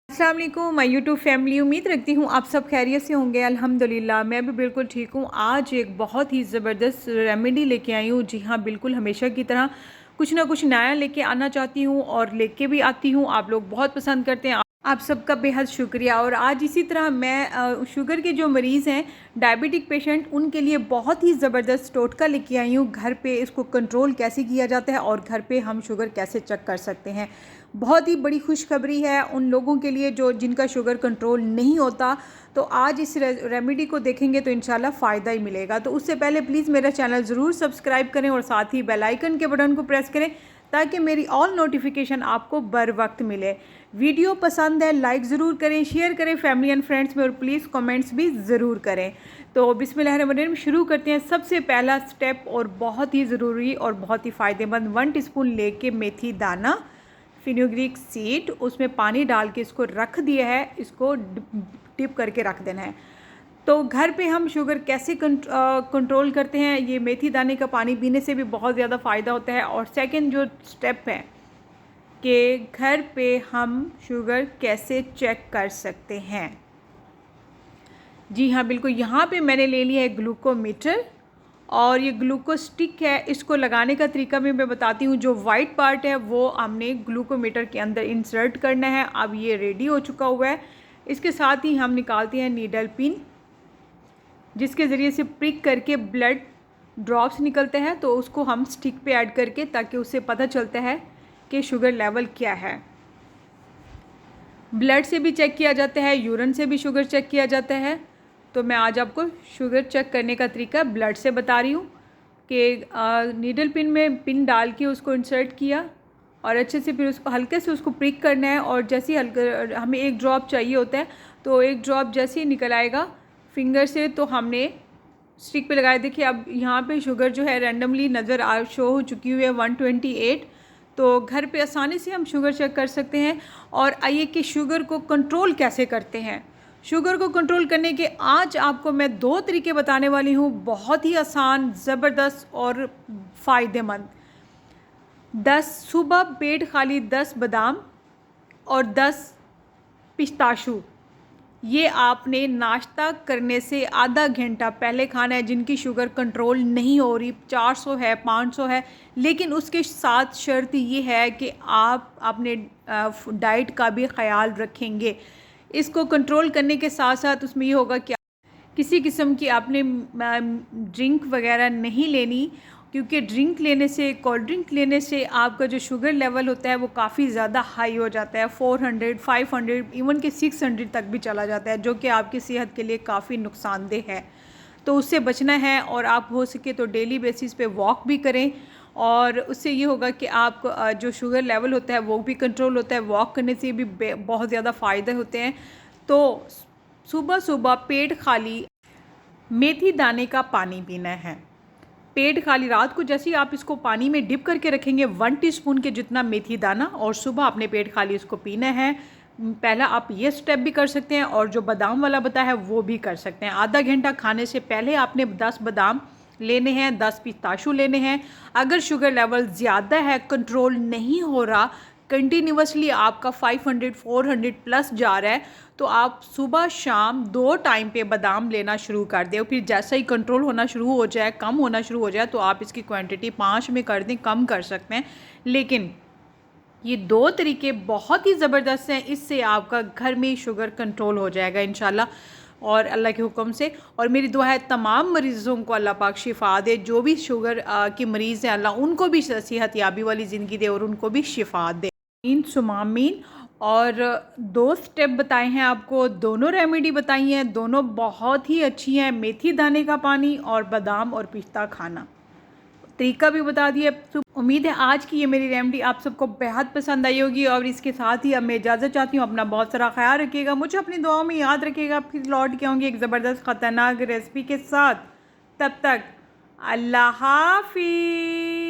अस्सलाम वालेकुम my YouTube family. उम्मीद रखती हूँ आप सब खैरियत से होंगे। अल्हम्दुलिल्लाह मैं भी बिल्कुल ठीक हूँ। आज एक बहुत ही ज़बरदस्त रेमेडी लेके आई हूँ। जी हाँ, बिल्कुल हमेशा की तरह कुछ ना कुछ नया लेके आना चाहती हूँ और लेके भी आती हूँ। आप लोग बहुत पसंद करते हैं, आप सबका बेहद शुक्रिया। और आज इसी तरह मैं शुगर के जो मरीज़ हैं, डायबिटिक पेशेंट, उनके लिए बहुत ही ज़बरदस्त टोटका लेके आई हूँ। घर पे इसको कंट्रोल कैसे किया जाता है और घर पे हम शुगर कैसे चेक कर सकते हैं। बहुत ही बड़ी खुशखबरी है उन लोगों के लिए जो जिनका शुगर कंट्रोल नहीं होता। तो आज इस रेमेडी को देखेंगे तो इंशाल्लाह फ़ायदा ही मिलेगा। तो उससे पहले प्लीज़ मेरा चैनल ज़रूर सब्सक्राइब करें और साथ ही बेल आइकन के बटन को प्रेस करें ताकि मेरी ऑल नोटिफिकेशन आपको बर वक्त मिले। वीडियो पसंद है लाइक ज़रूर करें, शेयर करें फैमिली एंड फ्रेंड्स में और प्लीज़ कमेंट्स भी ज़रूर करें। तो बिस्मिल्लाहिर्रहमानिर्रहीम शुरू करते हैं। सबसे पहला स्टेप और बहुत ही ज़रूरी और बहुत ही फ़ायदेमंद, 1 टीस्पून लेके मेथी दाना, फिनुग्रीक सीड, उसमें पानी डाल के इसको रख दिया है। इसको डिप करके रख देना है। तो घर पे हम शुगर कैसे कंट्रोल करते हैं, ये मेथी दाने का पानी पीने से भी बहुत ज़्यादा फ़ायदा होता है। और सेकंड जो स्टेप है कि घर पे हम शुगर कैसे चेक कर सकते हैं। जी हाँ, बिल्कुल यहाँ पे मैंने ले लिया है ग्लूकोमीटर और ये ग्लूकोज स्टिक है। इसको लगाने का तरीका भी मैं बताती हूँ। जो वाइट पार्ट है वो हमने ग्लूकोमीटर के अंदर इंसर्ट करना है। अब ये रेडी हो चुका हुआ है। इसके साथ ही हम निकालते हैं नीडल पिन, जिसके ज़रिए से प्रिक करके ब्लड ड्रॉप्स निकलते हैं। तो उसको हम स्टिक पे ऐड करके, ताकि उससे पता चलता है कि शुगर लेवल क्या है। ब्लड से भी चेक किया जाता है, यूरिन से भी शुगर चेक किया जाता है। तो मैं आज आपको शुगर चेक करने का तरीका ब्लड से बता रही हूँ कि नीडल पिन में पिन डाल के उसको इंसर्ट किया और अच्छे से फिर उसको हल्के से उसको प्रिक करना है। और जैसे ही हल्का हमें एक ड्रॉप चाहिए होता है, तो एक ड्रॉप जैसे ही निकल आएगा फिंगर से तो हमने स्टिक पे लगाया। देखिए अब यहाँ पे शुगर जो है रैंडमली नज़र शो हो चुकी हुई है 128। तो घर पे आसानी से हम शुगर चेक कर सकते हैं। और आइए कि शुगर को कंट्रोल कैसे करते हैं। शुगर को कंट्रोल करने के आज आपको मैं 2 तरीके बताने वाली हूँ, बहुत ही आसान, ज़बरदस्त और फ़ायदेमंद। 10 सुबह पेट खाली 10 बादाम और 10 पिस्ताशू, ये आपने नाश्ता करने से आधा घंटा पहले खाना है। जिनकी शुगर कंट्रोल नहीं हो रही, 400 है, 500 है, लेकिन उसके साथ शर्त ये है कि आप अपने डाइट का भी ख्याल रखेंगे। इसको कंट्रोल करने के साथ साथ उसमें ये होगा कि किसी किस्म की आपने ड्रिंक वगैरह नहीं लेनी, क्योंकि ड्रिंक लेने से, कोल्ड ड्रिंक लेने से आपका जो शुगर लेवल होता है वो काफ़ी ज़्यादा हाई हो जाता है। 400, 500, इवन कि 600 तक भी चला जाता है, जो कि आपकी सेहत के लिए काफ़ी नुकसानदेह है। तो उससे बचना है। और आप हो सके तो डेली बेसिस पे वॉक भी करें, और उससे ये होगा कि आपको जो शुगर लेवल होता है वो भी कंट्रोल होता है। वॉक करने से भी बहुत ज़्यादा फ़ायदे होते हैं। तो सुबह सुबह पेट खाली मेथी दाने का पानी पीना है। पेट खाली रात को जैसे ही आप इसको पानी में डिप करके रखेंगे 1 टीस्पून के जितना मेथी दाना, और सुबह अपने पेट खाली इसको पीना है। पहला आप ये स्टेप भी कर सकते हैं और जो बादाम वाला बताया है वो भी कर सकते हैं। आधा घंटा खाने से पहले आपने 10 बादाम लेने हैं, 10 पिस्ताशू लेने हैं। अगर शुगर लेवल ज़्यादा है, कंट्रोल नहीं हो रहा, कंटिन्यूसली आपका 500 400 प्लस जा रहा है, तो आप सुबह शाम 2 टाइम पे बादाम लेना शुरू कर दें। फिर जैसा ही कंट्रोल होना शुरू हो जाए, कम होना शुरू हो जाए, तो आप इसकी क्वांटिटी 5 में कर दें, कम कर सकते हैं। लेकिन ये 2 तरीके बहुत ही ज़बरदस्त हैं। इससे आपका घर में शुगर कंट्रोल हो जाएगा इंशाल्लाह, और अल्लाह के हुक्म से। और मेरी दुआ है तमाम मरीज़ों को अल्लाह पाक शिफ़ा दे। जो भी शुगर के मरीज़ हैं, अल्लाह उनको भी सेहत याबी वाली ज़िंदगी दे और उनको भी शिफ़ा दे। इन सुमामीन। और 2 स्टेप बताए हैं आपको, दोनों रेमेडी बताई हैं, दोनों बहुत ही अच्छी हैं। मेथी दाने का पानी और बादाम और पिस्ता खाना, तरीका भी बता दिया। तो उम्मीद है आज की ये मेरी रेमेडी आप सबको बेहद पसंद आई होगी। और इसके साथ ही अब मैं इजाज़त चाहती हूँ। अपना बहुत सारा ख्याल रखिएगा, मुझे अपनी दुआओं में याद रखिएगा। फिर लौट के आऊँगी एक ज़बरदस्त ख़तरनाक रेसिपी के साथ। तब तक अल्लाह हाफ़िज़।